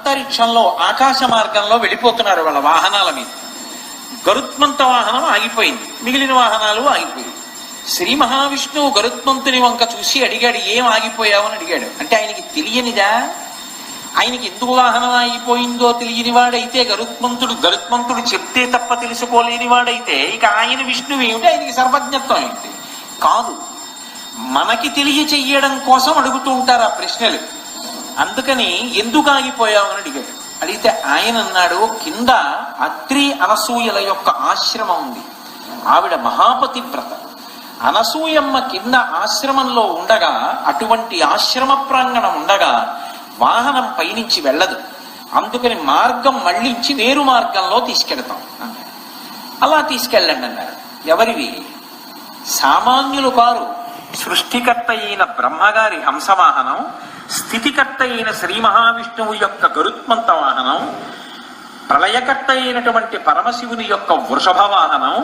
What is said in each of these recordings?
అంతరిక్షంలో ఆకాశ మార్గంలో వెళ్ళిపోతున్నారు వాళ్ళ వాహనాల మీద. గరుత్మంత వాహనం ఆగిపోయింది, మిగిలిన వాహనాలు ఆగిపోయాయి. శ్రీ మహావిష్ణువు గరుత్మంతుని వంక చూసి అడిగాడు, ఏం ఆగిపోయావని అడిగాడు. అంటే ఆయనకి తెలియనిదా? ఆయనకి ఎందుకు వాహనం ఆగిపోయిందో తెలియని వాడైతే గరుత్మంతుడు చెప్తే తప్ప తెలుసుకోలేని వాడైతే ఇక ఆయన విష్ణువు ఏమిటి, ఆయనకి సర్వజ్ఞత్వం ఏమిటి? కాదు, మనకి తెలియచెయ్యడం కోసం అడుగుతూ ఉంటారు ఆ ప్రశ్నలు. అందుకని ఎందుకు ఆగిపోయావని అడిగాడు. అడిగితే ఆయన అన్నాడు, కింద అత్రి అనసూయల యొక్క ఆశ్రమం ఉంది, ఆవిడ మహాపతివ్రత. అనసూయమ్మ కింద ఆశ్రమంలో ఉండగా, అటువంటి ఆశ్రమ ప్రాంగణం ఉండగా వాహనం పైనుంచి వెళ్ళదు, అందుకని మార్గం మళ్ళించి వేరు మార్గంలో తీసుకెళ్తాం అన్నారు. అలా తీసుకెళ్ళండి అన్నారు. ఎవరివి? సామాన్యులు కారు. సృష్టికర్త అయిన బ్రహ్మగారి హంసవాహనం, స్థితికర్త అయిన శ్రీ మహావిష్ణువు యొక్క గరుత్మంత వాహనం, ప్రళయకర్త అయినటువంటి పరమశివుని యొక్క వృషభ వాహనం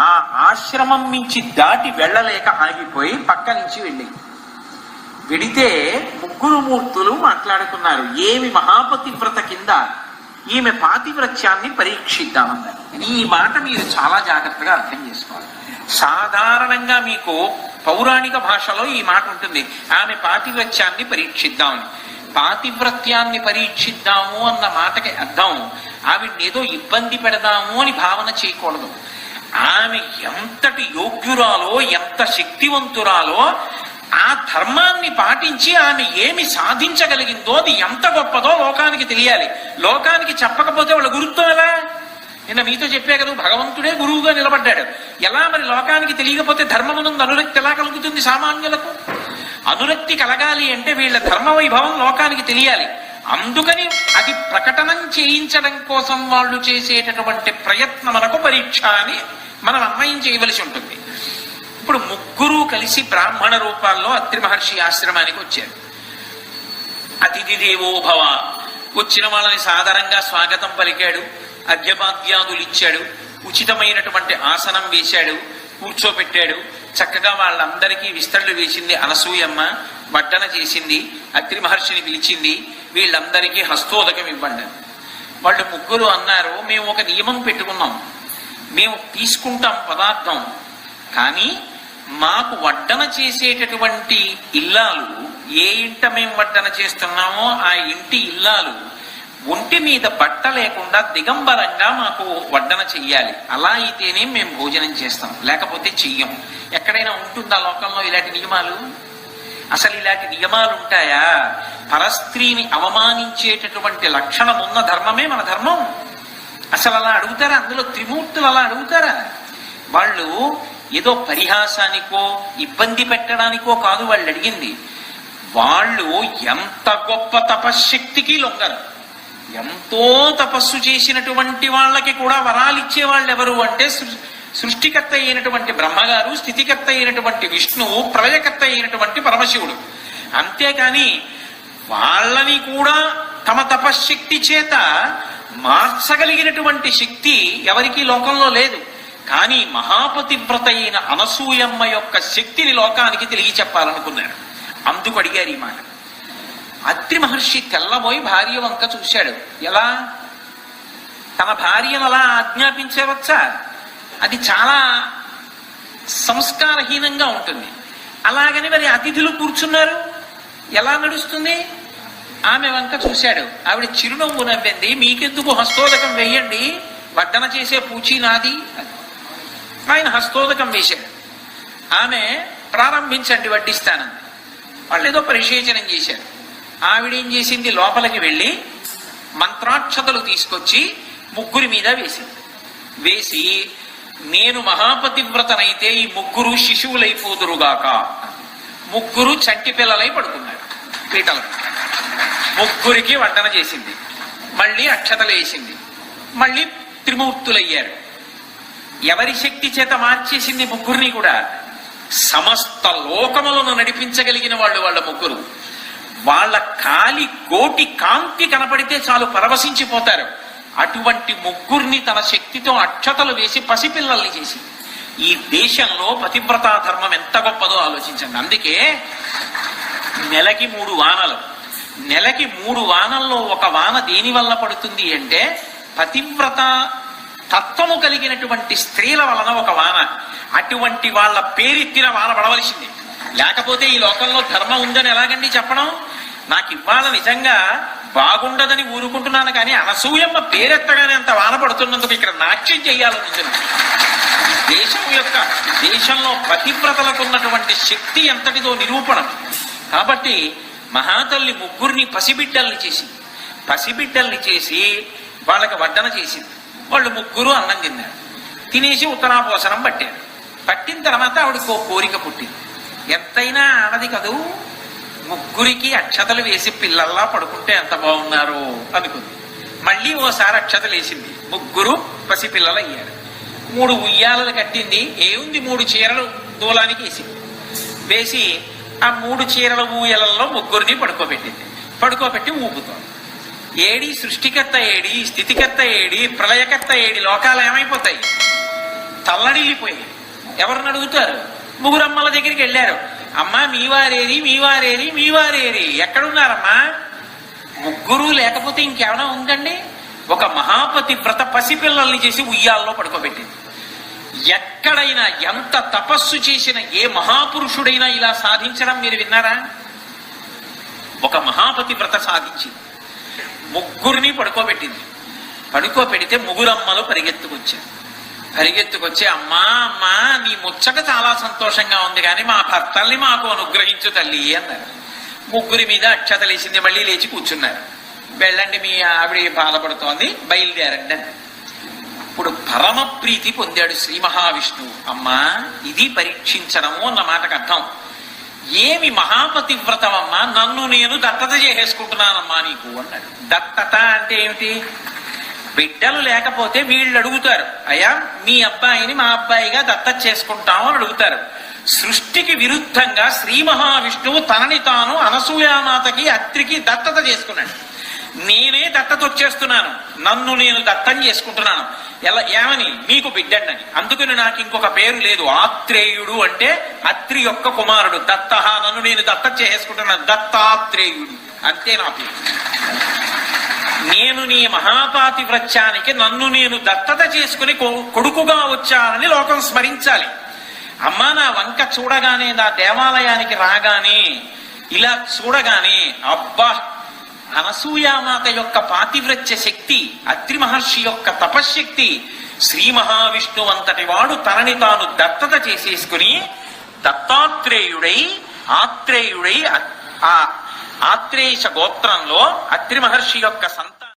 ఆ ఆశ్రమం నుంచి దాటి వెళ్ళలేక ఆగిపోయి పక్క నుంచి వెడితే ముగ్గురు మూర్తులు మాట్లాడుకున్నారు. ఏమి మహాపతివ్రత కింద ఈమె పాతివ్రత్యాన్ని పరీక్షిద్దామన్నారు. ఈ మాట మీరు చాలా జాగ్రత్తగా అర్థం చేసుకోవాలి. సాధారణంగా మీకు పౌరాణిక భాషలో ఈ మాట ఉంటుంది, ఆమె పాతివ్రత్యాన్ని పరీక్షిద్దామని. పాతివ్రత్యాన్ని పరీక్షిద్దాము అన్న మాటకి అర్థం ఆవిడ్ని ఏదో ఇబ్బంది పెడదాము అని భావన చేయకూడదు. ఆమె ఎంతటి యోగ్యురాలో, ఎంత శక్తివంతురాలో, ఆ ధర్మాన్ని పాటించి ఆమె ఏమి సాధించగలిగిందో, అది ఎంత గొప్పదో లోకానికి తెలియాలి. లోకానికి చెప్పకపోతే వాళ్ళ గురుత్వం ఎలా? నిన్న మీతో చెప్పే కదా, భగవంతుడే గురువుగా నిలబడ్డాడు. ఎలా మరి లోకానికి తెలియకపోతే ధర్మమునందు అనురక్తి ఎలా కలుగుతుంది? సామాన్యులకు అనురక్తి కలగాలి అంటే వీళ్ళ ధర్మ వైభవం లోకానికి తెలియాలి. అందుకని అది ప్రకటనం చేయించడం కోసం వాళ్ళు చేసేటటువంటి ప్రయత్నమునకు పరీక్ష అని మనం అన్వయం చేయవలసి ఉంటుంది. ఇప్పుడు ముగ్గురు కలిసి బ్రాహ్మణ రూపాల్లో అత్రి మహర్షి ఆశ్రమానికి వచ్చారు. అతిథి దేవో భవ, వచ్చిన వాళ్ళని సాదరంగా స్వాగతం పలికాడు, అర్ఘ్యపాద్యాదులు ఇచ్చాడు, ఉచితమైనటువంటి ఆసనం వేశాడు, కూర్చోపెట్టాడు. చక్కగా వాళ్ళందరికీ విస్తళ్ళు వేసింది అనసూయమ్మ, వడ్డన చేసింది, అత్రి మహర్షిని పిలిచింది, వీళ్ళందరికీ హస్తోదకం ఇవ్వండి. వాళ్ళు ముగ్గురు అన్నారు, మేము ఒక నియమం పెట్టుకున్నాం, మేము తీసుకుంటాం పదార్థం, కానీ మాకు వడ్డన చేసేటటువంటి ఇల్లాలు, ఏ ఇంట మేము వడ్డన చేస్తున్నామో ఆ ఇంటి ఇల్లాలు ఒంటి మీద బట్ట లేకుండా దిగంబరంగా మాకు వడ్డన చెయ్యాలి. అలా అయితేనే మేము భోజనం చేస్తాం, లేకపోతే చెయ్యం. ఎక్కడైనా ఉంటుందా లోకంలో ఇలాంటి నియమాలు? అసలు ఇలాంటి నియమాలు ఉంటాయా? పరస్త్రీని అవమానించేటటువంటి లక్షణం ఉన్న ధర్మమే మన ధర్మం. అసలు అలా అడుగుతారా? అందులో త్రిమూర్తులు అలా అడుగుతారా? వాళ్ళు ఏదో పరిహాసానికో ఇబ్బంది పెట్టడానికో కాదు వాళ్ళు అడిగింది. వాళ్ళు ఎంత గొప్ప తపశ్శక్తికి లొంగరు. ఎంతో తపస్సు చేసినటువంటి వాళ్ళకి కూడా వరాలు ఇచ్చేవాళ్ళు ఎవరు అంటే సృష్టికర్త అయినటువంటి బ్రహ్మగారు, స్థితికర్త అయినటువంటి విష్ణువు, ప్రళయకర్త అయినటువంటి పరమశివుడు. అంతేకాని వాళ్ళని కూడా తమ తపశ్శక్తి చేత మార్చగలిగినటువంటి శక్తి ఎవరికీ లోకంలో లేదు. కానీ మహాపతివ్రత అయిన అనసూయమ్మ యొక్క శక్తిని లోకానికి తెలియ చెప్పాలనుకున్నాడు. అందుకు అడిగారు ఈ మాట. అత్రి మహర్షి తెల్లబోయి భార్య వంక చూశాడు. ఎలా? తన భార్యను అలా ఆజ్ఞాపించవచ్చా? అది చాలా సంస్కారహీనంగా ఉంటుంది. అలాగని మరి అతిథులు కూర్చున్నారు, ఎలా నడుస్తుంది? ఆమె వంక చూశాడు. ఆవిడ చిరునవ్వు నవ్వింది. మీకెందుకు హస్తోదకం వేయండి, వడ్డన చేసే పూచి నాది. ఆయన హస్తోదకం వేశాడు. ఆమె ప్రారంభించండి వడ్డిస్తానంది. వాళ్ళు ఏదో పరిశేచనం చేశారు. ఆవిడేం చేసింది, లోపలికి వెళ్ళి మంత్రాక్షతలు తీసుకొచ్చి ముగ్గురి మీద వేసింది. వేసి, నేను మహాపతివ్రతనైతే ఈ ముగ్గురు శిశువులైపోదురుగాక. ముగ్గురు చంటి పిల్లలై పడుకున్నారు పీటలు. ముగ్గురికి వడ్డన చేసింది, మళ్ళీ అక్షతలు వేసింది, మళ్ళీ త్రిమూర్తులయ్యారు. ఎవరి శక్తి చేత మార్చేసింది ముగ్గురిని కూడా? సమస్త లోకములను నడిపించగలిగిన వాళ్ళు వాళ్ళ ముగ్గురు. వాళ్ళ కాలి కోటి కాంతి కనపడితే చాలు పరవశించిపోతారు. అటువంటి ముగ్గురిని తన శక్తితో అక్షతలు వేసి పసిపిల్లల్ని చేసి, ఈ దేశంలో పతివ్రతా ధర్మం ఎంత గొప్పదో ఆలోచించండి. అందుకే నెలకి 3 వానలు, నెలకి 3 వానల్లో ఒక వాన దేని వల్ల పడుతుంది అంటే పతివ్రత తత్వము కలిగినటువంటి స్త్రీల వలన ఒక వాన. అటువంటి వాళ్ళ పేరెత్తిన వాన పడవలసింది. లేకపోతే ఈ లోకంలో ధర్మం ఉందని ఎలాగండి చెప్పడం? నాకు ఇవాళ నిజంగా బాగుండదని ఊరుకుంటున్నాను, కానీ అనసూయమ్మ పేరెత్తగానే అంత వాన పడుతున్నందుకు ఇక్కడ నాట్యం చేయాలని దేశంలో పతివ్రతలకు ఉన్నటువంటి శక్తి ఎంతటిదో నిరూపణం. కాబట్టి మహాతల్లి ముగ్గురిని పసిబిడ్డల్ని చేసి వాళ్ళకి వడ్డన చేసింది. వాళ్ళు ముగ్గురు అన్నం తిన్నారు. తినేసి ఉత్తరాపోసనం పట్టారు. పట్టిన తర్వాత ఆవిడకు కోరిక పుట్టింది. ఎంతైనా ఆడది కదూ, ముగ్గురికి అక్షతలు వేసి పిల్లల్లా పడుకుంటే ఎంత బాగున్నారో అనుకుంది. మళ్ళీ ఓసారి అక్షతలు వేసింది. ముగ్గురు పసిపిల్లలు అయ్యారు. 3 ఉయ్యాలలు కట్టింది. ఏముంది 3 చీరలు దూలానికి వేసి ఆ 3 చీరల ఊయలలో ముగ్గురిని పడుకోబెట్టి ఊపుతోంది. ఏడి సృష్టికర్త ఏడి, స్థితికర్త ఏడి, ప్రళయకర్త ఏడి, లోకాలు ఏమైపోతాయి? తల్లడిల్లిపోయాయి. ఎవరిని అడుగుతారు? ముగ్గురమ్మల దగ్గరికి వెళ్ళారు. అమ్మా మీవారేరి ఎక్కడున్నారమ్మా? ముగ్గురు లేకపోతే ఇంకేమైనా ఉందండి? ఒక మహాపతి వ్రత పసిపిల్లల్ని చేసి ఉయ్యాల్లో పడుకోబెట్టింది. ఎక్కడైనా ఎంత తపస్సు చేసిన ఏ మహాపురుషుడైనా ఇలా సాధించడం మీరు విన్నారా? ఒక మహాపతి వ్రత సాధించింది. ముగ్గురిని పడుకోబెడితే ముగ్గురమ్మలు పరిగెత్తుకొచ్చి అమ్మా నీ ముచ్చట చాలా సంతోషంగా ఉంది, కానీ మా భర్తల్ని మాకు అనుగ్రహించు తల్లి అన్నారు. ముగ్గురి మీద అక్షతలేసింది. మళ్ళీ లేచి కూర్చున్నారు. వెళ్ళండి, మీ ఆవిడ బాధపడుతోంది, బయలుదేరండి అని. ఇప్పుడు పరమ ప్రీతి పొందాడు శ్రీ మహావిష్ణువు. అమ్మా ఇది పరీక్షించడము అన్న మాటకు అర్థం. ఏమి మహాపతి వ్రతమమ్మా, నన్ను నేను దత్తత చేసేసుకుంటున్నానమ్మా నీకు అన్నాడు. దత్తత అంటే ఏమిటి? బిడ్డలు లేకపోతే వీళ్ళు అడుగుతారు, అయ్యా మీ అబ్బాయిని మా అబ్బాయిగా దత్తత చేసుకుంటాము అని అడుగుతారు. సృష్టికి విరుద్ధంగా శ్రీ మహావిష్ణువు తనని తాను అనసూయామాతకి అత్రికి దత్తత చేసుకున్నాడు. నేనే దత్తత వచ్చేస్తున్నాను, నన్ను నేను దత్తం చేసుకుంటున్నాను. ఏమని? మీకు బిడ్డని. అందుకని నాకు ఇంకొక పేరు లేదు. ఆత్రేయుడు అంటే అత్రి యొక్క కుమారుడు. దత్త, నన్ను నేను దత్తత చేసుకుంటున్నాను, దత్తాత్రేయుడు అంతే నా పేరు. నేను నీ మహాపాతి వ్రత్యానికి నన్ను నేను దత్తత చేసుకుని కొడుకుగా వచ్చానని లోకం స్మరించాలి. అమ్మా నా వంక చూడగానే, నా దేవాలయానికి రాగానే, ఇలా చూడగానే అబ్బా అనసూయామాత యొక్క పాతివ్రత్య శక్తి, అత్రి మహర్షి యొక్క తపశ్శక్తి, శ్రీ మహావిష్ణువు అంతటి వాడు తనని తాను దత్తత చేసేసుకుని దత్తాత్రేయుడై ఆత్రేయుష గోత్రంలో అత్రి మహర్షి యొక్క సంతానం